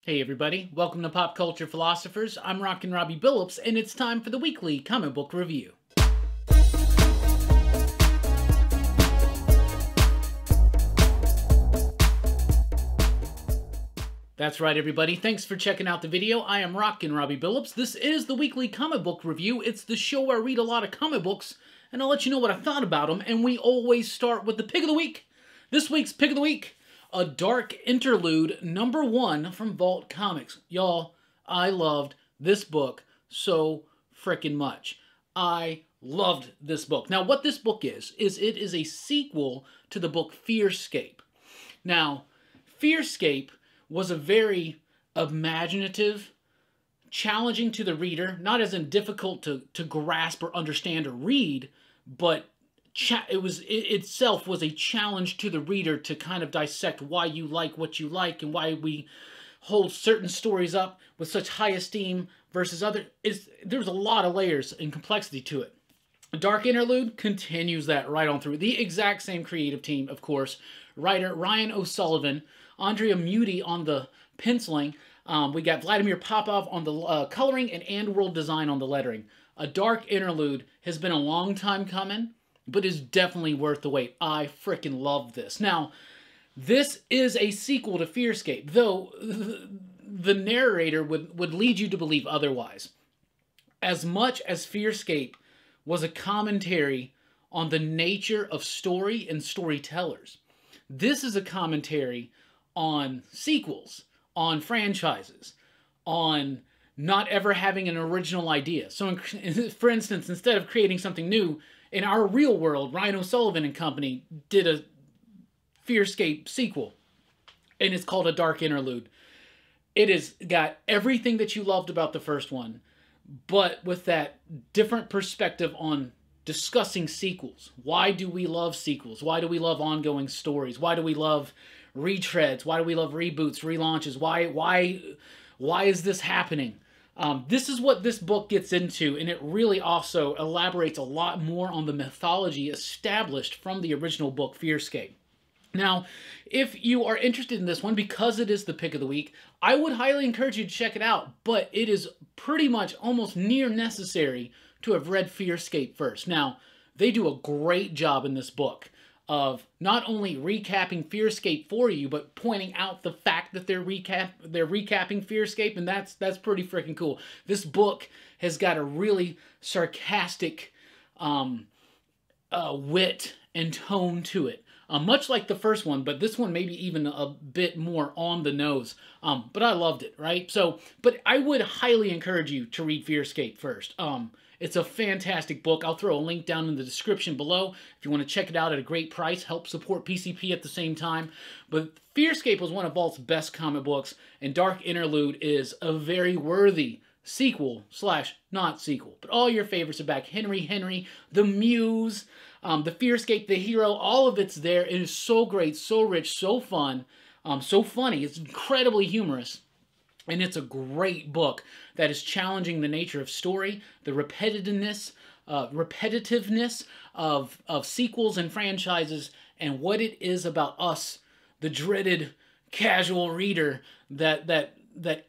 Hey everybody, welcome to Pop Culture Philosophers. I'm Rockin' Robbie Billups, and it's time for the weekly comic book review. That's right everybody, thanks for checking out the video. I am Rockin' Robbie Billups. This is the weekly comic book review. It's the show where I read a lot of comic books, and I'll let you know what I thought about them, and we always start with the pick of the week. This week's pick of the week: A Dark Interlude, #1 from Vault Comics. Y'all, I loved this book so frickin' much. I loved this book. Now, what this book is it is a sequel to the book Fearscape. Now, Fearscape was a very imaginative, challenging to the reader, not as in difficult to grasp or understand or read, but it itself was a challenge to the reader to kind of dissect why you like what you like and why we hold certain stories up with such high esteem versus other. There's a lot of layers and complexity to it. Dark Interlude continues that right on through. The exact same creative team, of course. Writer Ryan O'Sullivan, Andrea Muti on the penciling. We got Vladimir Popov on the coloring and World Design on the lettering. A Dark Interlude has been a long time coming, but is definitely worth the wait. I frickin' love this. Now, this is a sequel to Fearscape, though the narrator would lead you to believe otherwise. As much as Fearscape was a commentary on the nature of story and storytellers, this is a commentary on sequels, on franchises, on not ever having an original idea. So, for instance, instead of creating something new, in our real world, Ryan O'Sullivan and company did a Fearscape sequel, and it's called A Dark Interlude. It has got everything that you loved about the first one, but with that different perspective on discussing sequels. Why do we love sequels? Why do we love ongoing stories? Why do we love retreads? Why do we love reboots, relaunches? Why is this happening? This is what this book gets into, and it really also elaborates a lot more on the mythology established from the original book, Fearscape. Now, if you are interested in this one, because it is the pick of the week, I would highly encourage you to check it out, but it is pretty much almost near necessary to have read Fearscape first. Now, they do a great job in this book of not only recapping Fearscape for you, but pointing out the fact that they're recapping Fearscape, and that's pretty freaking cool. This book has got a really sarcastic wit and tone to it, much like the first one, but this one maybe even a bit more on the nose. But I loved it, right? So, but I would highly encourage you to read Fearscape first. It's a fantastic book. I'll throw a link down in the description below if you want to check it out at a great price. Help support PCP at the same time. But Fearscape was one of Vault's best comic books, and Dark Interlude is a very worthy sequel / not sequel. But all your favorites are back. Henry, the Muse, the Fearscape, the hero, all of it's there. It is so great, so rich, so fun, so funny. It's incredibly humorous. And it's a great book that is challenging the nature of story, the repetitiveness of sequels and franchises, and what it is about us, the dreaded casual reader that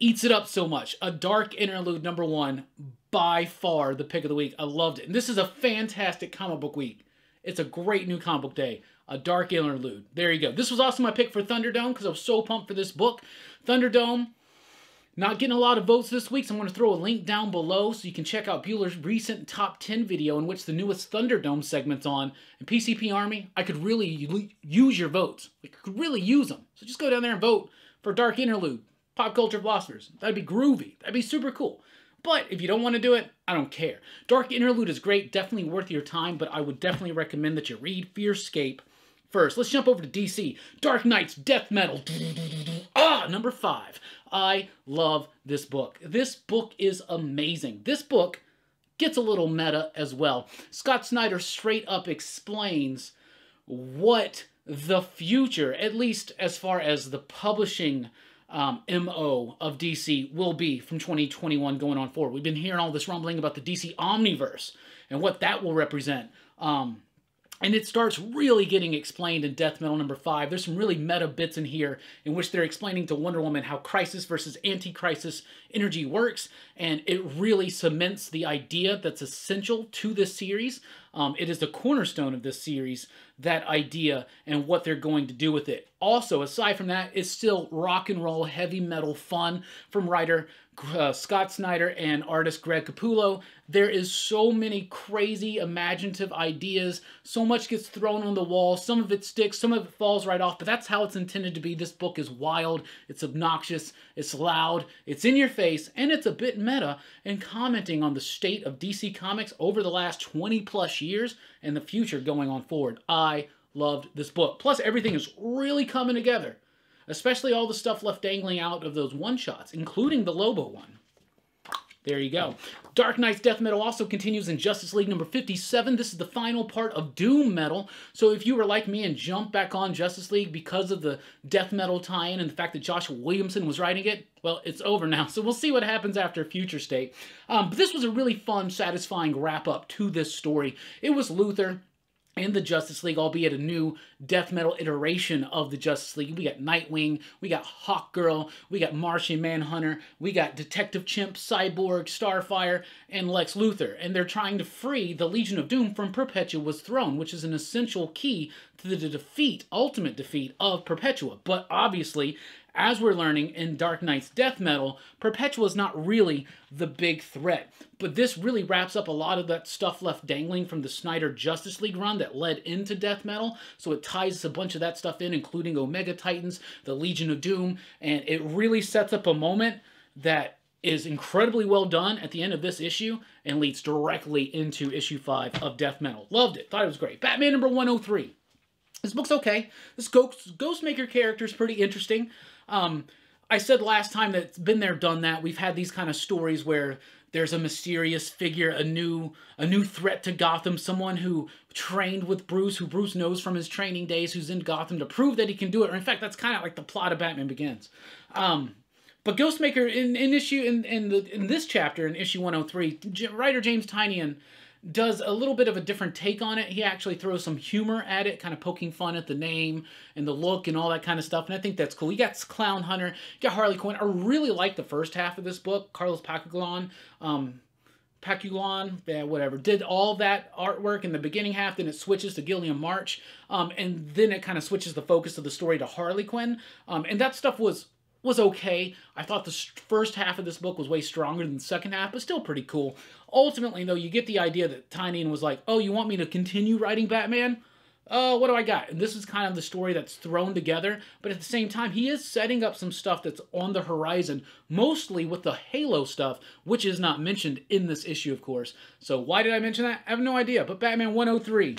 eats it up so much. A Dark Interlude, #1, by far the pick of the week. I loved it. And this is a fantastic comic book week. It's a great new comic book day. A Dark Interlude. There you go. This was also my pick for Thunderdome because I was so pumped for this book. Thunderdome, not getting a lot of votes this week, so I'm going to throw a link down below so you can check out Bueller's recent top 10 video in which the newest Thunderdome segment's on. And PCP Army, I could really use your votes. I could really use them. So just go down there and vote for Dark Interlude, Pop Culture Philosophers. That'd be groovy. That'd be super cool. But if you don't want to do it, I don't care. Dark Interlude is great, definitely worth your time, but I would definitely recommend that you read Fearscape first. Let's jump over to DC. Dark Knight's Death Metal. #5. I love this book. This book is amazing. This book gets a little meta as well. Scott Snyder straight up explains what the future, at least as far as the publishing MO of DC, will be from 2021 going on forward. We've been hearing all this rumbling about the DC Omniverse and what that will represent. And it starts really getting explained in Death Metal #5. There's some really meta bits in here in which they're explaining to Wonder Woman how crisis versus anti-crisis energy works, and it really cements the idea that's essential to this series. It is the cornerstone of this series, that idea and what they're going to do with it. Also, aside from that, it's still rock and roll, heavy metal fun from writer Scott Snyder and artist Greg Capullo. There is so many crazy imaginative ideas. So much gets thrown on the wall. Some of it sticks, some of it falls right off, but that's how it's intended to be. This book is wild, it's obnoxious, it's loud, it's in your face, and it's a bit meta and commenting on the state of DC Comics over the last 20 plus years and the future going on forward. I loved this book. Plus, everything is really coming together. Especially all the stuff left dangling out of those one-shots, including the Lobo one. There you go. Dark Knight's Death Metal also continues in Justice League #57. This is the final part of Doom Metal. So if you were like me and jumped back on Justice League because of the Death Metal tie-in and the fact that Joshua Williamson was writing it, well, it's over now. So we'll see what happens after Future State. But this was a really fun, satisfying wrap-up to this story. It was Luthor in the Justice League, albeit a new Death Metal iteration of the Justice League. We got Nightwing, we got Hawkgirl, we got Martian Manhunter, we got Detective Chimp, Cyborg, Starfire, and Lex Luthor. And they're trying to free the Legion of Doom from Perpetua's throne, which is an essential key to the ultimate defeat of Perpetua. But obviously, as we're learning in Dark Knight's Death Metal, Perpetua is not really the big threat. But this really wraps up a lot of that stuff left dangling from the Snyder Justice League run that led into Death Metal. So it ties a bunch of that stuff in, including Omega Titans, the Legion of Doom, and it really sets up a moment that is incredibly well done at the end of this issue and leads directly into issue 5 of Death Metal. Loved it. Thought it was great. Batman #103. This book's okay. This Ghostmaker character is pretty interesting. I said last time that it's been there, done that. We've had these kind of stories where there's a mysterious figure, a new threat to Gotham, someone who trained with Bruce, who Bruce knows from his training days, who's in Gotham to prove that he can do it. Or in fact, that's kind of like the plot of Batman Begins. But Ghostmaker in this chapter, in issue 103, writer James Tynion does a little bit of a different take on it. He actually throws some humor at it, kind of poking fun at the name and the look and all that kind of stuff, and I think that's cool. You got Clown Hunter, you got Harley Quinn. I really like the first half of this book. Carlos Paculan, yeah, whatever, did all that artwork in the beginning half, then it switches to Gilliam March, and then it kind of switches the focus of the story to Harley Quinn, and that stuff was okay. I thought the first half of this book was way stronger than the second half, but still pretty cool. Ultimately, though, you get the idea that Tynion was like, oh, you want me to continue writing Batman? What do I got? And this is kind of the story that's thrown together, but at the same time, he is setting up some stuff that's on the horizon, mostly with the Halo stuff, which is not mentioned in this issue, of course. So why did I mention that? I have no idea, but Batman 103.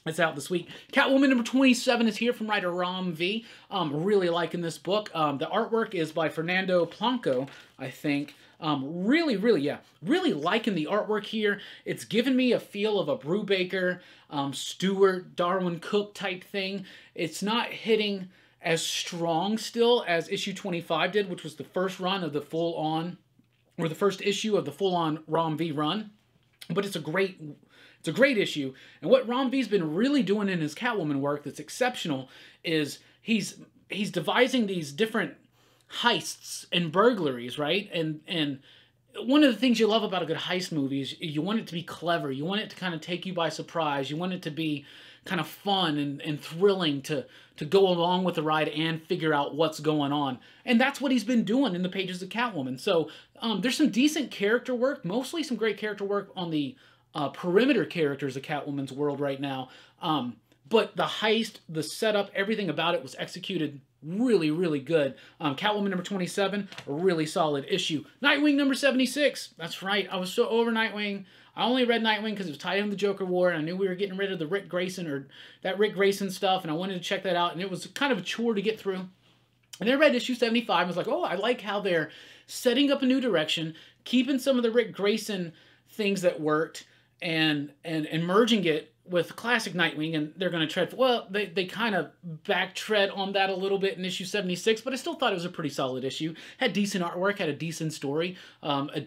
It's out this week. Catwoman #27 is here from writer Ram V. Really liking this book. The artwork is by Fernando Blanco, I think. Really liking the artwork here. It's given me a feel of a Brubaker, Stewart, Darwin Cook type thing. It's not hitting as strong still as issue 25 did, which was the first run of the full-on, or the first issue of the full-on Ram V run. But it's a great issue, and what Ram V's been really doing in his Catwoman work that's exceptional is he's devising these different heists and burglaries, right? And one of the things you love about a good heist movie is you want it to be clever, you want it to kind of take you by surprise, you want it to be kind of fun and thrilling to go along with the ride and figure out what's going on. And that's what he's been doing in the pages of Catwoman. So there's some decent character work, mostly some great character work on the perimeter characters of Catwoman's world right now. But the heist, the setup, everything about it was executed really, really good. Catwoman #27, a really solid issue. Nightwing #76. That's right. I was so over Nightwing. I only read Nightwing because it was tied in the Joker War, and I knew we were getting rid of the Rick Grayson stuff, and I wanted to check that out, and it was kind of a chore to get through. And then I read issue 75 and was like, oh, I like how they're setting up a new direction, keeping some of the Rick Grayson things that worked, and merging it with classic Nightwing, and they're going to tread... Well, they kind of back-tread on that a little bit in issue 76, but I still thought it was a pretty solid issue. Had decent artwork, had a decent story, a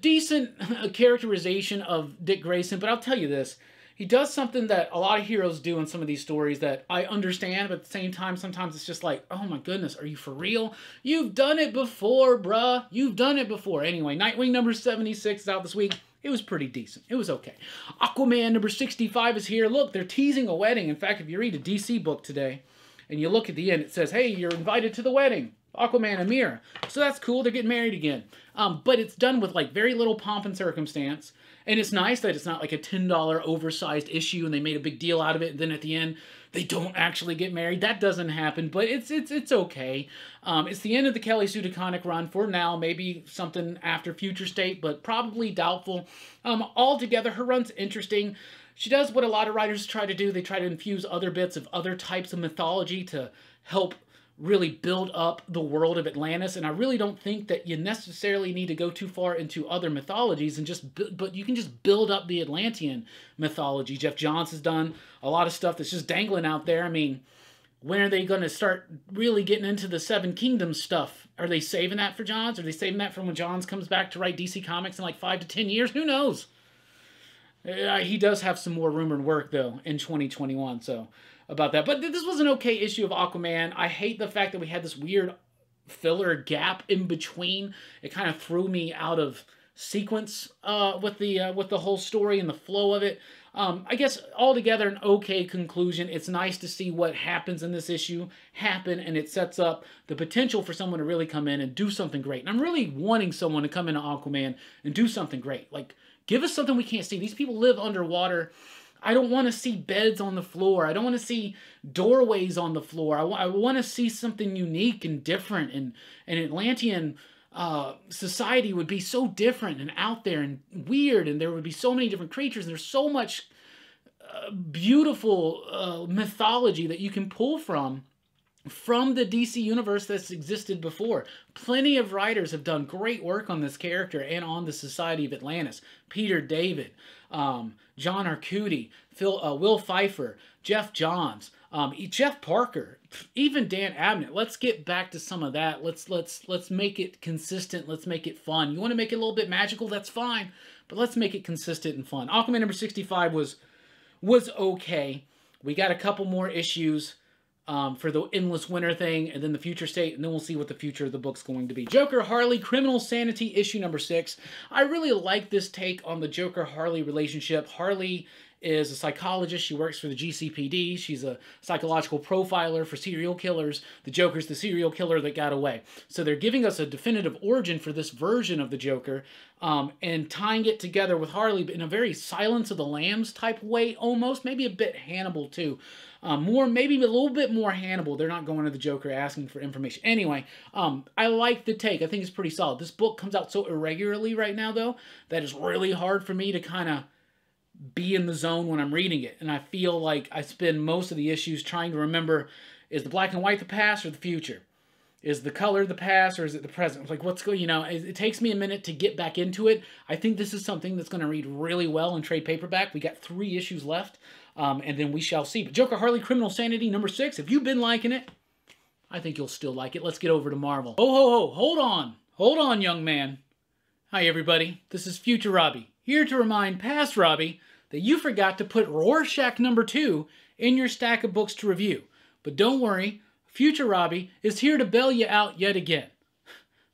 decent characterization of Dick Grayson, but I'll tell you this. he does something that a lot of heroes do in some of these stories that I understand, but at the same time, sometimes it's just like, oh my goodness, are you for real? You've done it before, bruh. You've done it before. Anyway, Nightwing number 76 is out this week. It was pretty decent. It was okay. Aquaman number 65 is here. Look, they're teasing a wedding. In fact, if you read a DC book today and you look at the end, it says, hey, you're invited to the wedding. Aquaman and Mira. So that's cool. They're getting married again. But it's done with like very little pomp and circumstance. And it's nice that it's not like a $10 oversized issue and they made a big deal out of it. And then at the end, they don't actually get married. That doesn't happen, but it's okay. It's the end of the Kelly Sue DeConnick run for now. Maybe something after Future State, but probably doubtful. Altogether, her run's interesting. She does what a lot of writers try to do. They try to infuse other bits of other types of mythology to help really build up the world of Atlantis, and I really don't think that you necessarily need to go too far into other mythologies and but you can just build up the Atlantean mythology. Jeff Johns has done a lot of stuff that's just dangling out there. I mean, when are they going to start really getting into the Seven Kingdoms stuff? Are they saving that for Johns? Are they saving that for when Johns comes back to write DC Comics in like 5 to 10 years? Who knows? He does have some more rumored work, though, in 2021, so about that. But this was an okay issue of Aquaman. I hate the fact that we had this weird filler gap in between. It kind of threw me out of sequence with the whole story and the flow of it. I guess altogether an okay conclusion. It's nice to see what happens in this issue happen, and it sets up the potential for someone to really come in and do something great. And I'm really wanting someone to come into Aquaman and do something great. Like, give us something we can't see. These people live underwater. I don't want to see beds on the floor. I don't want to see doorways on the floor. I want to see something unique and different. And Atlantean society would be so different and out there and weird. And there would be so many different creatures. And there's so much beautiful mythology that you can pull from the DC universe that's existed before. Plenty of writers have done great work on this character and on the Society of Atlantis. Peter David, John Arcudi, Will Pfeiffer, Jeff Johns, Jeff Parker, even Dan Abnett. Let's get back to some of that. Let's make it consistent. Let's make it fun. You want to make it a little bit magical? That's fine, but let's make it consistent and fun. Aquaman number 65 was okay. We got a couple more issues for the Endless Winter thing, and then the Future State, and then we'll see what the future of the book's going to be. Joker Harley, Criminal Sanity, issue number 6. I really like this take on the Joker-Harley relationship. Harley is a psychologist. She works for the GCPD. She's a psychological profiler for serial killers. The Joker's the serial killer that got away. So they're giving us a definitive origin for this version of the Joker, and tying it together with Harley in a very Silence of the Lambs type way, almost. Maybe a bit Hannibal, too. Maybe a little bit more Hannibal. They're not going to the Joker asking for information. Anyway, I like the take. I think it's pretty solid. This book comes out so irregularly right now, though, that it's really hard for me to kind of be in the zone when I'm reading it. And I feel like I spend most of the issues trying to remember, is the black and white the past or the future? Is the color the past or is it the present? Like, what's going, it takes me a minute to get back into it. I think this is something that's going to read really well in trade paperback. We got 3 issues left, and then we shall see. But Joker Harley, Criminal Sanity, number 6. If you've been liking it, I think you'll still like it. Let's get over to Marvel. Oh, hold on. Hold on, young man. Hi, everybody. This is Future Robbie, here to remind past Robbie that you forgot to put Rorschach number 2 in your stack of books to review. But don't worry, Future Robbie is here to bail you out yet again.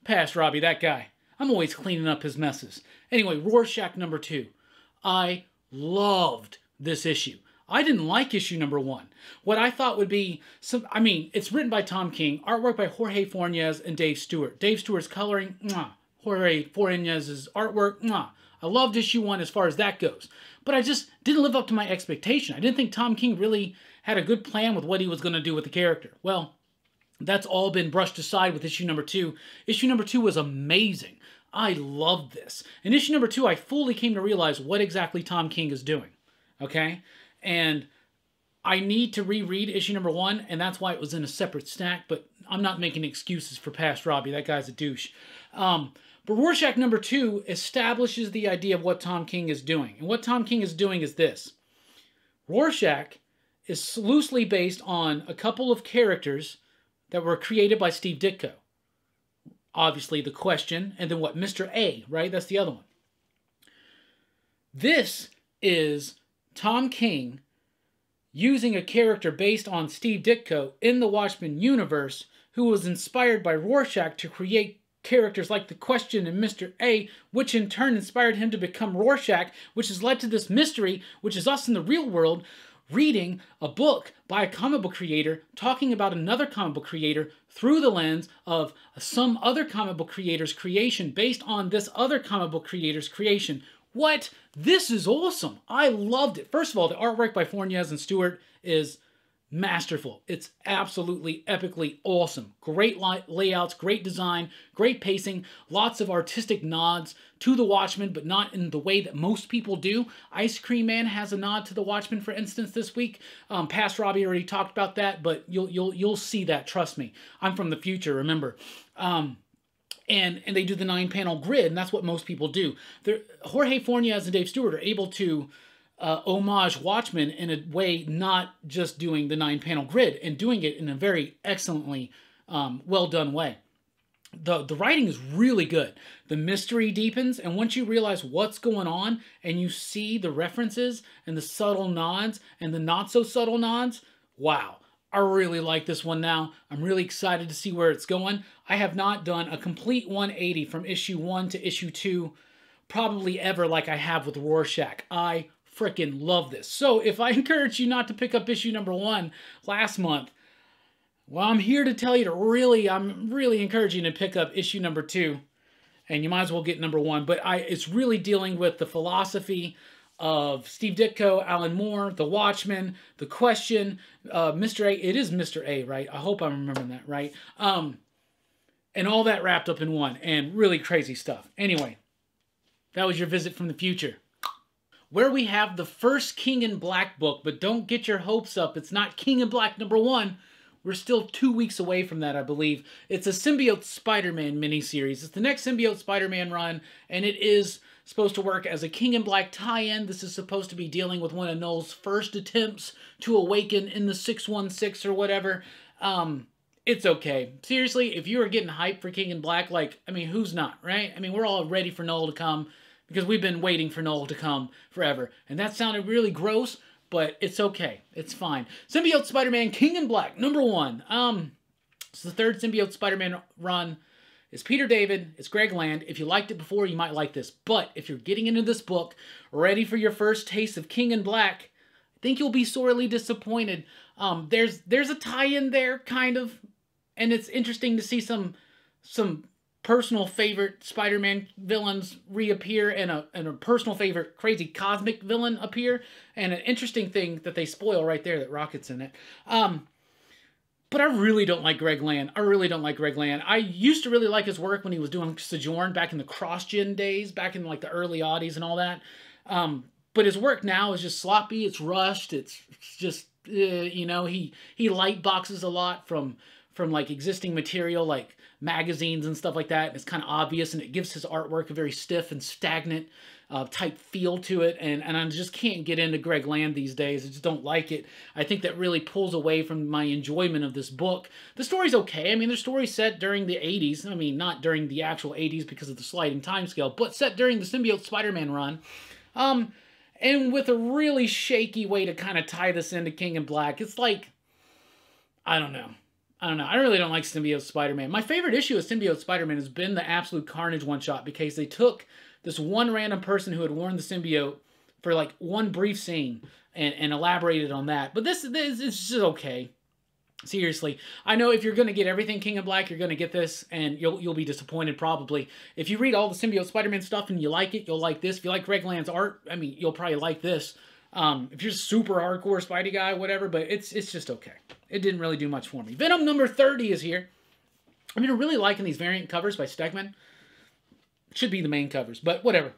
Past Robbie, that guy. I'm always cleaning up his messes. Anyway, Rorschach number 2. I loved this issue. I didn't like issue number 1. What I thought would be it's written by Tom King, artwork by Jorge Fornes and Dave Stewart. Dave Stewart's coloring, mwah. Jorge Fornes' artwork, mwah. I loved issue 1 as far as that goes. But I just didn't live up to my expectation. I didn't think Tom King really had a good plan with what he was going to do with the character. Well, that's all been brushed aside with issue number 2. Issue number 2 was amazing. I loved this. In issue number 2, I fully came to realize what exactly Tom King is doing. Okay? And I need to reread issue number 1, and that's why it was in a separate stack, but I'm not making excuses for past Robbie. That guy's a douche. But Rorschach number 2 establishes the idea of what Tom King is doing. And what Tom King is doing is this. Rorschach is loosely based on a couple of characters that were created by Steve Ditko. Obviously, The Question, and then what? Mr. A, right? That's the other one. This is Tom King using a character based on Steve Ditko in the Watchmen universe, who was inspired by Rorschach to create characters like the Question and Mr. A, which in turn inspired him to become Rorschach, which has led to this mystery, which is us in the real world reading a book by a comic book creator talking about another comic book creator through the lens of some other comic book creator's creation based on this other comic book creator's creation. What? This is awesome. I loved it. First of all, the artwork by Fornes and Stewart is masterful. It's absolutely epically awesome. Great layouts, great design, great pacing, lots of artistic nods to the Watchmen, but not in the way that most people do. Ice Cream Man has a nod to the Watchmen, for instance, this week. Past Robbie already talked about that, but you'll see that. Trust me. I'm from the future. Remember. And they do the 9-panel grid, and that's what most people do. Jorge Fornes and Dave Stewart are able to homage Watchmen in a way not just doing the 9-panel grid, and doing it in a very excellently well-done way. The writing is really good. The mystery deepens, and once you realize what's going on, and you see the references, and the subtle nods, and the not-so-subtle nods, wow. I really like this one now. I'm really excited to see where it's going. I have not done a complete 180 from issue 1 to issue 2 probably ever like I have with Rorschach. I freaking love this. So if I encourage you not to pick up issue number 1 last month, well, I'm here to tell you to I'm really encouraging you to pick up issue number 2. And you might as well get number 1. But it's really dealing with the philosophy of Steve Ditko, Alan Moore, The Watchmen, The Question, Mr. A. It is Mr. A, right? I hope I'm remembering that right. And all that wrapped up in one, and really crazy stuff. Anyway, that was your visit from the future, where we have the first King in Black book, but don't get your hopes up. It's not King in Black number 1. We're still 2 weeks away from that, I believe. It's a Symbiote Spider-Man miniseries. It's the next Symbiote Spider-Man run, and it is supposed to work as a King in Black tie-in. This is supposed to be dealing with one of Noel's first attempts to awaken in the 616 or whatever. It's okay. Seriously, if you are getting hyped for King in Black, like, I mean, who's not, right? I mean, we're all ready for Noel to come because we've been waiting for Noel to come forever. And that sounded really gross, but it's okay. It's fine. Symbiote Spider-Man King in Black, number 1. It's the third Symbiote Spider-Man run. It's Peter David. It's Greg Land. If you liked it before, you might like this. But if you're getting into this book, ready for your first taste of King in Black, I think you'll be sorely disappointed. There's a tie-in there, kind of. And it's interesting to see some personal favorite Spider-Man villains reappear, and a personal favorite crazy cosmic villain appear. And an interesting thing that they spoil right there, that Rocket's in it. But I really don't like Greg Land. I really don't like Greg Land. I used to really like his work when he was doing Sojourn back in the cross-gen days, back in like the early aughties and all that. But his work now is just sloppy. It's rushed. It's just, you know, he light boxes a lot from like existing material, like magazines and stuff like that. And it's kind of obvious, and it gives his artwork a very stiff and stagnant type feel to it, and I just can't get into Greg Land these days. I just don't like it. I think that really pulls away from my enjoyment of this book. The story's okay. I mean, the story's set during the 80s. I mean, not during the actual 80s because of the sliding timescale, but set during the Symbiote Spider-Man run. And with a really shaky way to kind of tie this into King in Black. It's like, I don't know. I really don't like Symbiote Spider-Man. My favorite issue of Symbiote Spider-Man has been the Absolute Carnage one-shot, because they took this one random person who had worn the symbiote for like one brief scene and elaborated on that. But this is just okay. Seriously. I know if you're going to get everything King in Black, you're going to get this, and you'll be disappointed probably. If you read all the Symbiote Spider-Man stuff and you like it, you'll like this. If you like Greg Land's art, I mean, you'll probably like this. If you're a super hardcore Spidey guy, whatever, but it's just okay. It didn't really do much for me. Venom number 30 is here. I mean, I'm really liking these variant covers by Stegman. Should be the main covers, but whatever.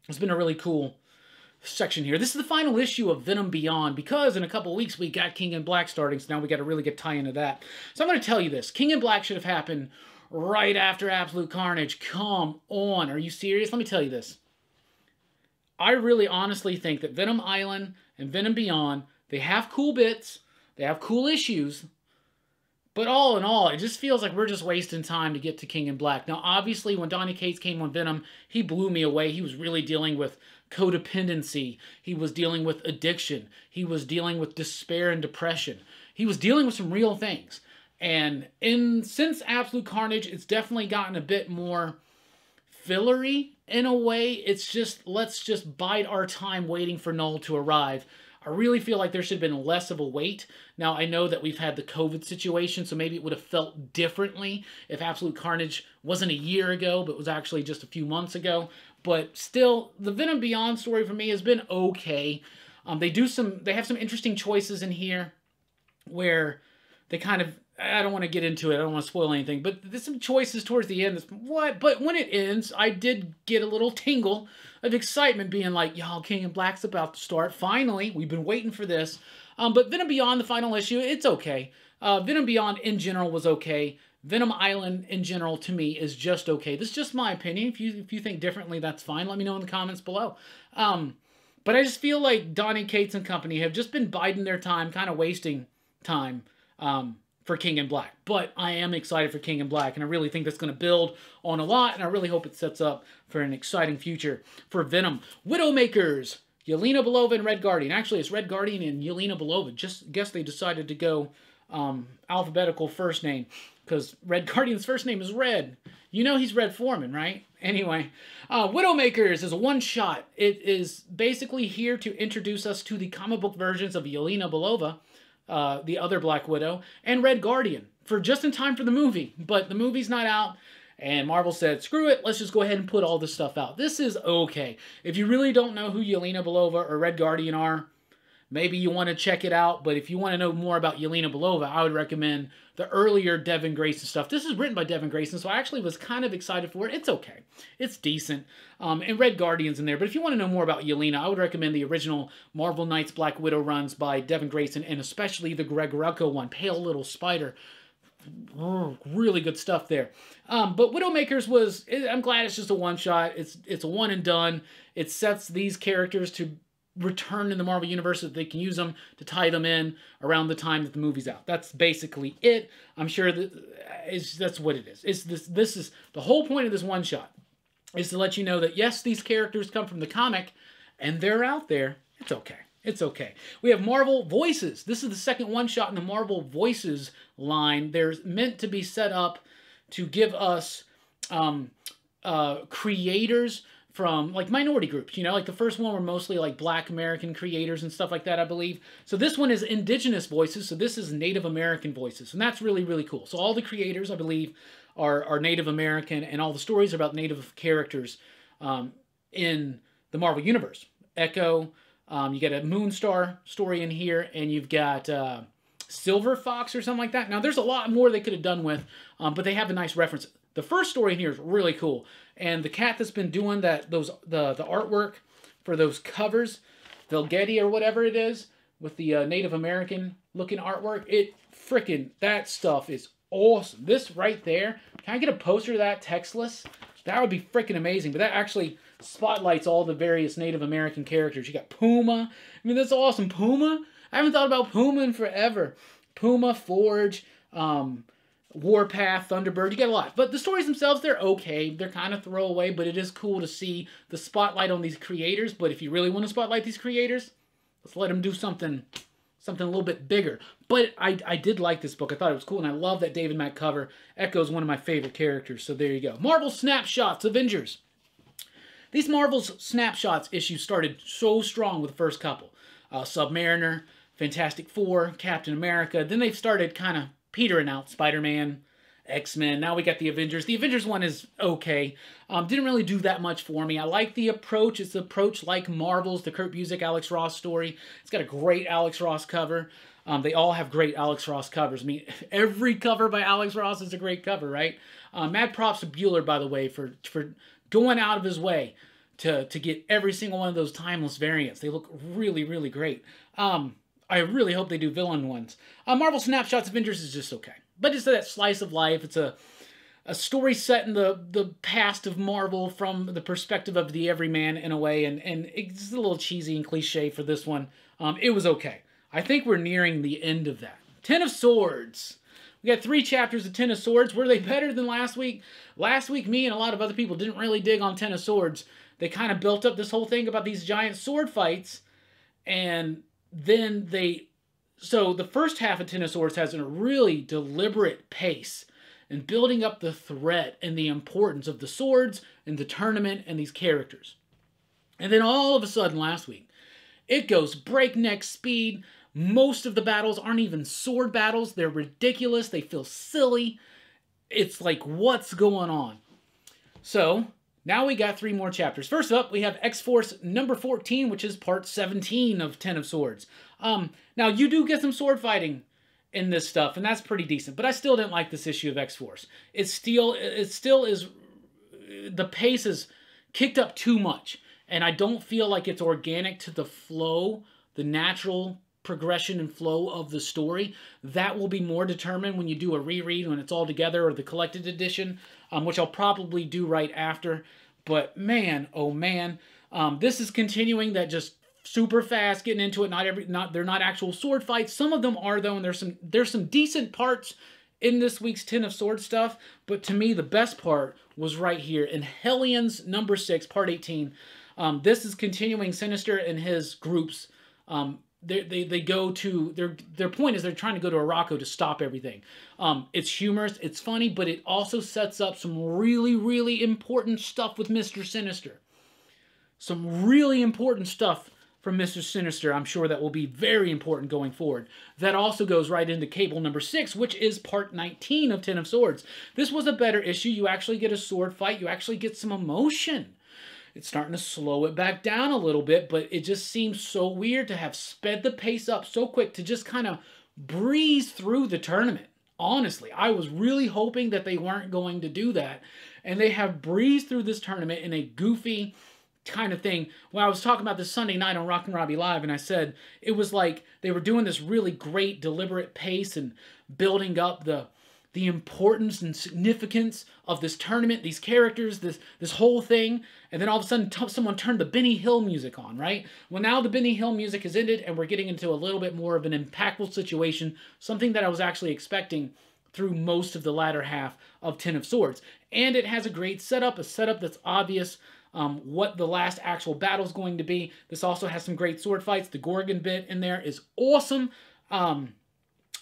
It's been a really cool section here. This is the final issue of Venom Beyond, because in a couple weeks we got King in Black starting, so now we got to really get tie into that. So I'm going to tell you this. King in Black should have happened right after Absolute Carnage. Come on. Are you serious? Let me tell you this. I really honestly think that Venom Island and Venom Beyond, they have cool bits, they have cool issues, But all in all, it just feels like we're just wasting time to get to King in Black. Now, obviously, when Donny Cates came on Venom, he blew me away. He was really dealing with codependency. He was dealing with addiction. He was dealing with despair and depression. He was dealing with some real things. And since Absolute Carnage, it's definitely gotten a bit more fillery in a way. It's just, let's just bide our time waiting for Null to arrive. I really feel like there should have been less of a wait. Now, I know that we've had the COVID situation, so maybe it would have felt differently if Absolute Carnage wasn't a year ago, but was actually just a few months ago. But still, the Venom Beyond story for me has been okay. They have some interesting choices in here where they kind of, I don't want to get into it, I don't want to spoil anything, but there's some choices towards the end that's, what? But when it ends, I did get a little tingle of excitement being like, y'all, King in Black's about to start. Finally, we've been waiting for this. But Venom Beyond, the final issue, it's okay. Venom Beyond in general was okay. Venom Island in general, to me, is just okay. This is just my opinion. If you think differently, that's fine. Let me know in the comments below. But I just feel like Donny Cates and company have just been biding their time, kind of wasting time for King in Black. But I am excited for King in Black, and I really think that's going to build on a lot, and I really hope it sets up for an exciting future for Venom. Widowmakers, Yelena Belova and Red Guardian. Actually, it's Red Guardian and Yelena Belova. Just guess they decided to go alphabetical first name, because Red Guardian's first name is Red. You know he's Red Foreman, right? Anyway, Widowmakers is a one-shot. It is basically here to introduce us to the comic book versions of Yelena Belova, the other Black Widow, and Red Guardian, for just in time for the movie. But the movie's not out, and Marvel said, screw it, let's just go ahead and put all this stuff out. This is okay. If you really don't know who Yelena Belova or Red Guardian are, maybe you want to check it out. But if you want to know more about Yelena Belova, I would recommend the earlier Devin Grayson stuff. This is written by Devin Grayson, so I actually was kind of excited for it. It's okay. It's decent. And Red Guardian's in there. But if you want to know more about Yelena, I would recommend the original Marvel Knights Black Widow runs by Devin Grayson, and especially the Greg Rucka one, Pale Little Spider. Really good stuff there. But Widowmakers was, I'm glad it's just a one-shot. It's a one and done. It sets these characters to return in the Marvel Universe so that they can use them to tie them in around the time that the movie's out. That's basically it. I'm sure that's what it is. This is the whole point of this one-shot, is to let you know that, yes, these characters come from the comic, and they're out there. It's okay. It's okay. We have Marvel Voices. This is the second one-shot in the Marvel Voices line. They're meant to be set up to give us creators from, like, minority groups, you know, like the first one were mostly like Black American creators and stuff like that, I believe. So this one is indigenous voices, so this is Native American voices, and that's really, really cool. So all the creators, I believe, are Native American, and all the stories are about Native characters in the Marvel Universe. Echo, you get a Moonstar story in here, and you've got Silver Fox or something like that. Now, there's a lot more they could have done with, but they have a nice reference. The first story in here is really cool, and the cat that's been doing the artwork for those covers, Vilgetti or whatever it is, with the Native American looking artwork, that stuff is awesome. This right there, can I get a poster of that textless? That would be freaking amazing. But that actually spotlights all the various Native American characters. You got Puma. I mean, that's awesome. Puma? I haven't thought about Puma in forever. Puma, Forge, Warpath, Thunderbird, you get a lot. But the stories themselves, they're okay. They're kind of throwaway, but it is cool to see the spotlight on these creators. But if you really want to spotlight these creators, let's let them do something a little bit bigger. But I did like this book. I thought it was cool, and I love that David Mack cover. Echo's one of my favorite characters, so there you go. Marvel Snapshots, Avengers. These Marvel's Snapshots issues started so strong with the first couple. Submariner, Fantastic Four, Captain America. Then they've started kind of petering out. Spider-Man, X-Men. Now we got the Avengers. The Avengers one is okay. Didn't really do that much for me. I like the approach. It's the approach like Marvel's, the Kurt Busiek, Alex Ross story. It's got a great Alex Ross cover. They all have great Alex Ross covers. I mean, every cover by Alex Ross is a great cover, right? Mad props to Bueller, by the way, for going out of his way to get every single one of those timeless variants. They look really, really great. I really hope they do villain ones. Marvel Snapshots Avengers is just okay. But it's that slice of life. It's a story set in the past of Marvel from the perspective of the everyman in a way. And it's a little cheesy and cliche for this one. It was okay. I think we're nearing the end of that. Ten of Swords. We got 3 chapters of Ten of Swords. Were they better than last week? Last week, me and a lot of other people didn't really dig on Ten of Swords. They kind of built up this whole thing about these giant sword fights, and then so the first half of Ten of Swords has a really deliberate pace in building up the threat and the importance of the swords and the tournament and these characters. And then all of a sudden last week, it goes breakneck speed. Most of the battles aren't even sword battles. They're ridiculous. They feel silly. It's like, what's going on? So now we got 3 more chapters. First up, we have XForce number 14, which is part 17 of Ten of Swords. Now, you do get some sword fighting in this stuff, and that's pretty decent. But I still didn't like this issue of XForce. It still is, the pace is kicked up too much. And I don't feel like it's organic to the flow, the natural progression and flow of the story. That will be more determined when you do a reread, when it's all together, or the collected edition, which I'll probably do right after. But man, oh man, this is continuing that just super fast, getting into it. They're not actual sword fights. Some of them are though, and there's some decent parts in this week's Ten of Swords stuff. But to me, the best part was right here in Hellions number 6, part 18. This is continuing Sinister and his groups. They go to, their point is they're trying to go to Morocco to stop everything. It's humorous, it's funny, but it also sets up some really, really important stuff with Mr. Sinister. Some really important stuff from Mr. Sinister, I'm sure that will be very important going forward. That also goes right into Cable number 6, which is part 19 of Ten of Swords. This was a better issue. You actually get a sword fight. You actually get some emotion. It's starting to slow it back down a little bit, but it just seems so weird to have sped the pace up so quick to just kind of breeze through the tournament. Honestly, I was really hoping that they weren't going to do that, and they have breezed through this tournament in a goofy kind of thing. Well, I was talking about this Sunday night on Rockin' Robbie Live, and I said it was like they were doing this really great deliberate pace and building up the importance and significance of this tournament, these characters, this whole thing, and then all of a sudden someone turned the Benny Hill music on, right? Well, now the Benny Hill music has ended, and we're getting into a little bit more of an impactful situation, something that I was actually expecting through most of the latter half of Ten of Swords. And it has a great setup, a setup that's obvious what the last actual battle is going to be. This also has some great sword fights. The Gorgon bit in there is awesome. I'm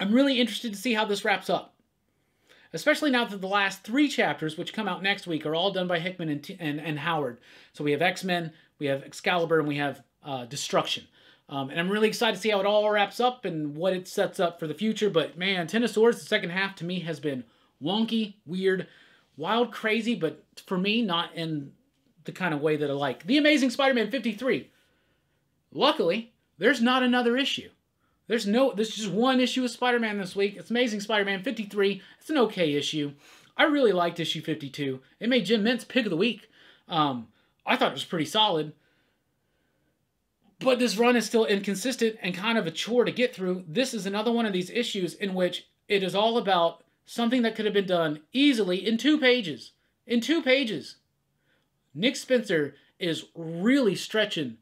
really interested to see how this wraps up. Especially now that the last 3 chapters, which come out next week, are all done by Hickman and Howard. So we have X-Men, we have Excalibur, and we have Destruction. And I'm really excited to see how it all wraps up and what it sets up for the future. But man, Ten of Swords, the second half, to me, has been wonky, weird, wild, crazy, but for me, not in the kind of way that I like. The Amazing Spider-Man 53. Luckily, there's not another issue. There's just one issue of Spider-Man this week. It's Amazing Spider-Man 53. It's an okay issue. I really liked issue 52. It made Jim Mintz pick of the week. I thought it was pretty solid. But this run is still inconsistent and kind of a chore to get through. This is another one of these issues in which it is all about something that could have been done easily in 2 pages. In 2 pages. Nick Spencer is really stretching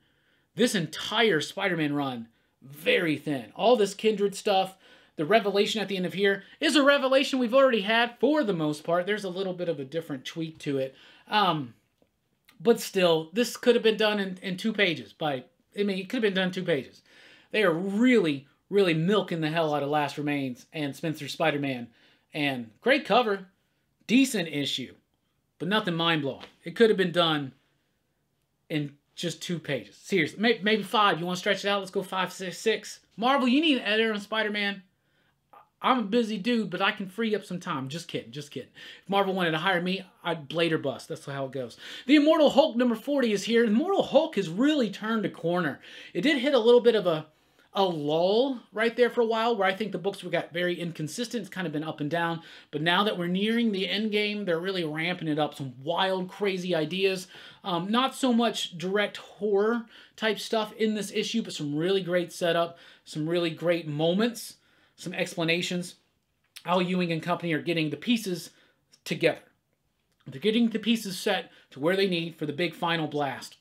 this entire Spider-Man run very thin. All this Kindred stuff, the revelation at the end of here is a revelation we've already had for the most part. There's a little bit of a different tweak to it. But still, this could have been done in 2 pages. It could have been done in 2 pages. They are really, really milking the hell out of Last Remains and Spencer's Spider-Man. And great cover. Decent issue. But nothing mind-blowing. It could have been done in just 2 pages. Seriously. Maybe 5. You want to stretch it out? Let's go 5, 6. Marvel, you need an editor on Spider-Man. I'm a busy dude, but I can free up some time. Just kidding. Just kidding. If Marvel wanted to hire me, I'd blade or bust. That's how it goes. The Immortal Hulk number 40 is here. Immortal Hulk has really turned a corner. It did hit a little bit of a lull right there for a while, where I think the books got very inconsistent. It's kind of been up and down. But now that we're nearing the end game, they're really ramping it up. Some wild, crazy ideas. Not so much direct horror type stuff in this issue, but some really great setup, some really great moments, some explanations. Al Ewing and company are getting the pieces together. They're getting the pieces set to where they need for the big final blast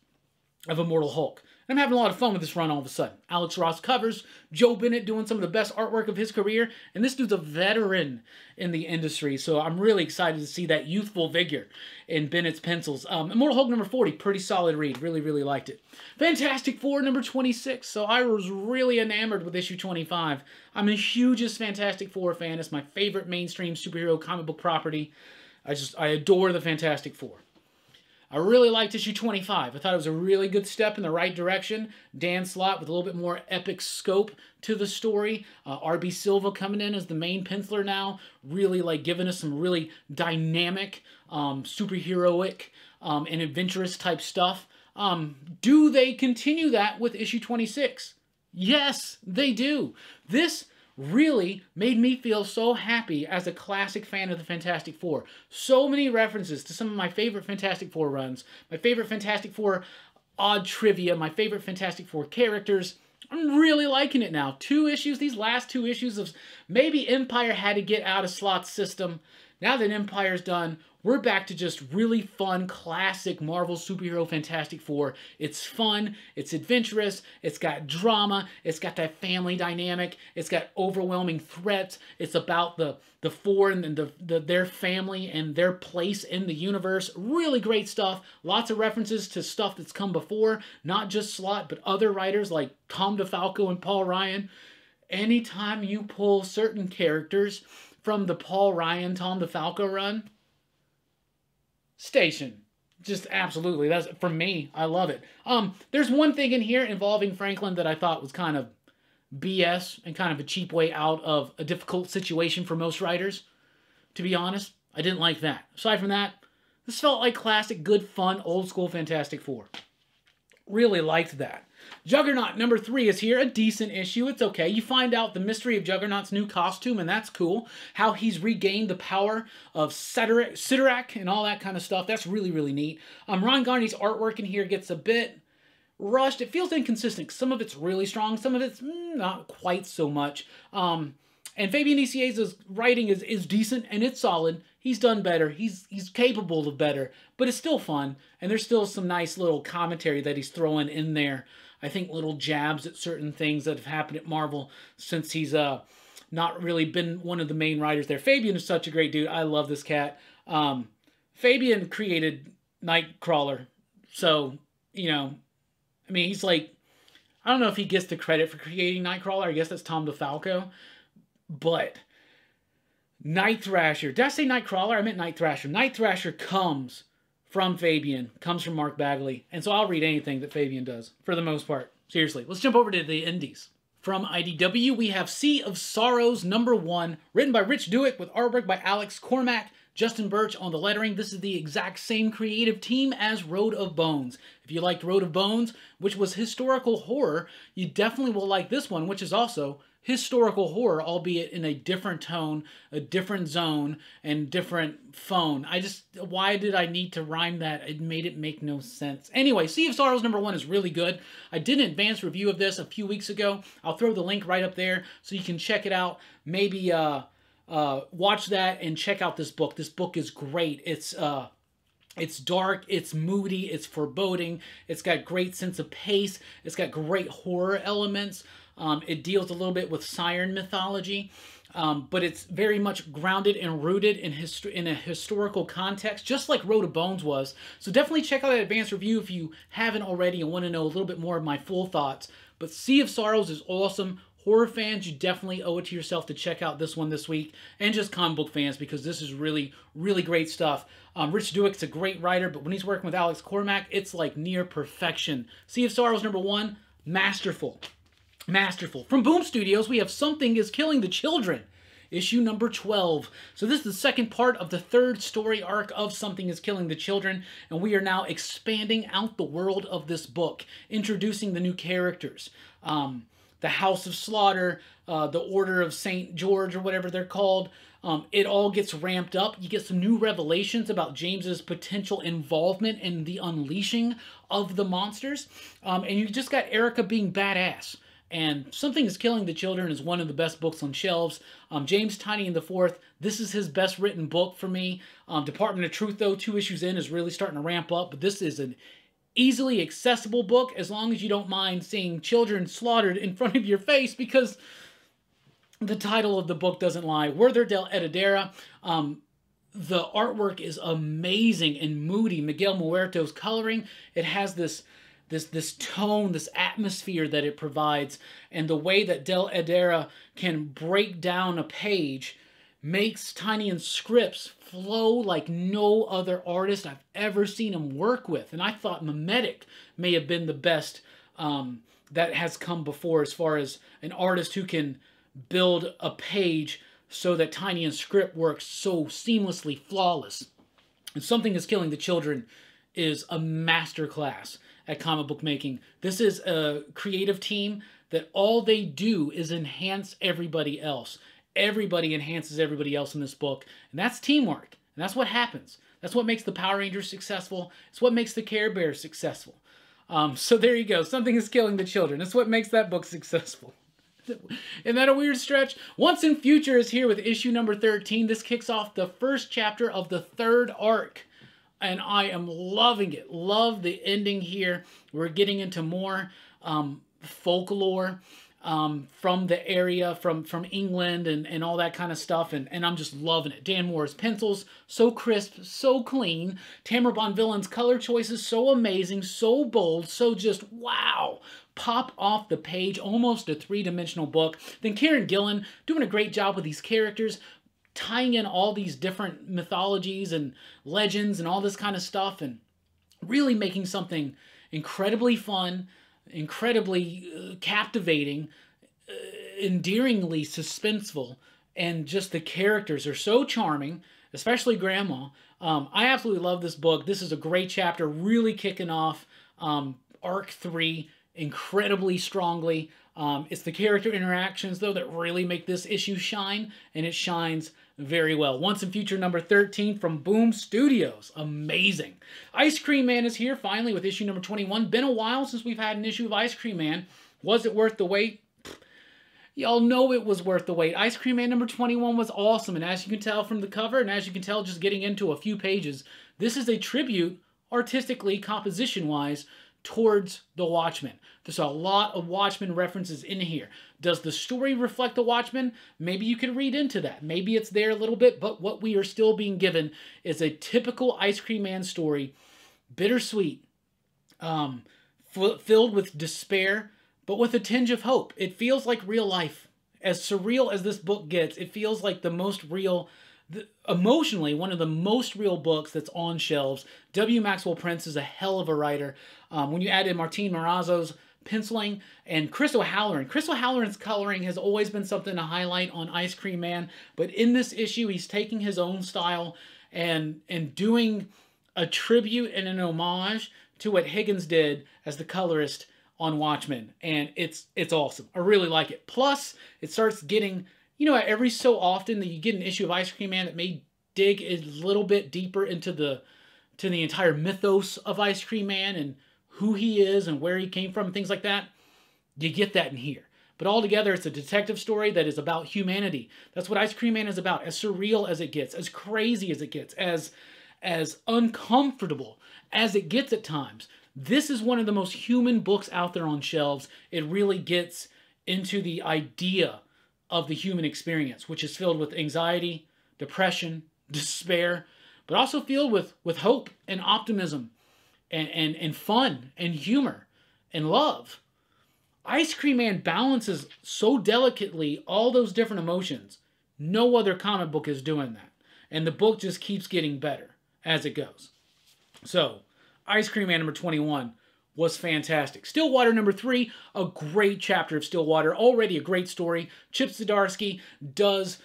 of Immortal Hulk. I'm having a lot of fun with this run all of a sudden. Alex Ross covers, Joe Bennett doing some of the best artwork of his career, and this dude's a veteran in the industry, so I'm really excited to see that youthful vigor in Bennett's pencils. Immortal Hulk number 40, pretty solid read. Really, really liked it. Fantastic Four number 26, so I was really enamored with issue 25. I'm the hugest Fantastic Four fan. It's my favorite mainstream superhero comic book property. I adore the Fantastic Four. I really liked issue 25. I thought it was a really good step in the right direction. Dan Slott with a little bit more epic scope to the story. R.B. Silva coming in as the main penciler now. Really like giving us some really dynamic, superheroic, and adventurous type stuff. Do they continue that with issue 26? Yes, they do. This really made me feel so happy as a classic fan of the Fantastic Four. So many references to some of my favorite Fantastic Four runs, my favorite Fantastic Four odd trivia, my favorite Fantastic Four characters. I'm really liking it now. 2 issues, these last 2 issues of maybe Empire had to get out of Slott's system. Now that Empire's done, we're back to just really fun, classic Marvel superhero Fantastic Four. It's fun, it's adventurous, it's got drama, it's got that family dynamic, it's got overwhelming threats, it's about the Four and their family and their place in the universe. Really great stuff. Lots of references to stuff that's come before, not just Slott, but other writers like Tom DeFalco and Paul Ryan. Anytime you pull certain characters from the Paul Ryan, Tom DeFalco run, station. Just absolutely. That's, for me, I love it. There's one thing in here involving Franklin that I thought was kind of BS and kind of a cheap way out of a difficult situation for most writers. To be honest, I didn't like that. Aside from that, this felt like classic, good, fun, old school Fantastic Four. Really liked that. Juggernaut number 3 is here. A decent issue. It's okay. You find out the mystery of Juggernaut's new costume, and that's cool. How he's regained the power of Sidorak and all that kind of stuff. That's really, really neat. Ron Garney's artwork in here gets a bit rushed. It feels inconsistent. Some of it's really strong. Some of it's not quite so much. And Fabian Nicieza's writing is decent, and it's solid. He's done better. He's capable of better. But it's still fun, and there's still some nice little commentary that he's throwing in there. I think little jabs at certain things that have happened at Marvel since he's not really been one of the main writers there. Fabian is such a great dude. I love this cat. Fabian created Nightcrawler. So, you know, I mean, he's like, I don't know if he gets the credit for creating Nightcrawler. I guess that's Tom DeFalco. But Night Thrasher. Did I say Nightcrawler? I meant Night Thrasher. Night Thrasher comes from Fabian, comes from Mark Bagley. And so I'll read anything that Fabian does, for the most part. Seriously. Let's jump over to the indies. From IDW, we have Sea of Sorrows number 1, written by Rich Douek with artwork by Alex Cormack, Justin Birch on the lettering. This is the exact same creative team as Road of Bones. If you liked Road of Bones, which was historical horror, you definitely will like this one, which is also historical horror, albeit in a different tone, a different zone, and different phone. Why did I need to rhyme that? It made it make no sense. Anyway, Sea of Sorrows number 1 is really good. I did an advanced review of this a few weeks ago. I'll throw the link right up there so you can check it out. Maybe watch that and check out this book. This book is great. It's dark, it's moody, it's foreboding, it's got great sense of pace, it's got great horror elements. It deals a little bit with Siren mythology, but it's very much grounded and rooted in a historical context, just like Road of Bones was. So definitely check out that advanced review if you haven't already and want to know a little bit more of my full thoughts. But Sea of Sorrows is awesome. Horror fans, you definitely owe it to yourself to check out this one this week, and just comic book fans, because this is really, really great stuff. Rich Douek's a great writer, but when he's working with Alex Cormack, it's like near perfection. Sea of Sorrows number 1, masterful. Masterful. From Boom Studios, we have Something is Killing the Children, issue number 12. So this is the second part of the 3rd story arc of Something is Killing the Children, and we are now expanding out the world of this book, introducing the new characters. The House of Slaughter, the Order of St. George, or whatever they're called. It all gets ramped up. You get some new revelations about James's potential involvement in the unleashing of the monsters. And you just got Erica being badass. And Something is Killing the Children is one of the best books on shelves. James Tynion IV, this is his best written book for me. Department of Truth, though, 2 issues in, is really starting to ramp up. But this is an easily accessible book as long as you don't mind seeing children slaughtered in front of your face, because the title of the book doesn't lie. Werther del Edadera. The artwork is amazing and moody. Miguel Muerto's coloring, it has this tone, this atmosphere that it provides, and the way that Del Edera can break down a page makes Tynion scripts flow like no other artist I've ever seen him work with. And I thought Memetic may have been the best that has come before, as far as an artist who can build a page so that Tynion's script works so seamlessly flawless. And Something is Killing the Children is a masterclass at comic book making. This is a creative team that all they do is enhance everybody else. Everybody enhances everybody else in this book, and that's teamwork. And that's what happens. That's what makes the Power Rangers successful. It's what makes the Care Bears successful. So there you go. Something is Killing the Children. That's what makes that book successful. Isn't that a weird stretch? Once in Future is here with issue number 13. This kicks off the first chapter of the third arc, and I am loving it. Love the ending here. We're getting into more folklore from the area, from England and all that kind of stuff, and I'm just loving it. Dan Moore's pencils, so crisp, so clean. Tamara Bonvillain's color choices, so amazing, so bold, so just wow. Pop off the page, almost a three-dimensional book. Then Kieran Gillen doing a great job with these characters, tying in all these different mythologies and legends and all this kind of stuff, and really making something incredibly fun, incredibly captivating, endearingly suspenseful, and just the characters are so charming, especially Grandma. I absolutely love this book. This is a great chapter, really kicking off Arc 3 incredibly strongly. It's the character interactions, though, that really make this issue shine, and it shines very well. Once in Future number 13 from Boom Studios. Amazing. Ice Cream Man is here finally with issue number 21. Been a while since we've had an issue of Ice Cream Man. Was it worth the wait? Y'all know it was worth the wait. Ice Cream Man number 21 was awesome, and as you can tell from the cover, and as you can tell just getting into a few pages, this is a tribute, artistically, composition-wise, towards the Watchmen. There's a lot of Watchmen references in here. Does the story reflect the Watchmen? Maybe you could read into that. Maybe it's there a little bit, but what we are still being given is a typical Ice Cream Man story. Bittersweet. Filled with despair, but with a tinge of hope. It feels like real life. As surreal as this book gets, it feels like the most real, emotionally, one of the most real books that's on shelves. W. Maxwell Prince is a hell of a writer. When you add in Martín Morazzo's penciling and Chris O'Halloran. Chris O'Halloran's coloring has always been something to highlight on Ice Cream Man, but in this issue, he's taking his own style and doing a tribute and an homage to what Higgins did as the colorist on Watchmen, and it's awesome. I really like it. Plus, it starts getting, every so often that you get an issue of Ice Cream Man that may dig a little bit deeper into the entire mythos of Ice Cream Man and who he is and where he came from and things like that. You get that in here. But altogether, it's a detective story that is about humanity. That's what Ice Cream Man is about. As surreal as it gets, as crazy as it gets, as uncomfortable as it gets at times. This is one of the most human books out there on shelves. It really gets into the idea of the human experience, which is filled with anxiety, depression, despair, but also filled with hope and optimism and fun and humor and love. Ice Cream Man balances so delicately all those different emotions. No other comic book is doing that. And the book just keeps getting better as it goes. So, Ice Cream Man number 21 was fantastic. Stillwater number 3, a great chapter of Stillwater. Already a great story. Chip Zdarsky does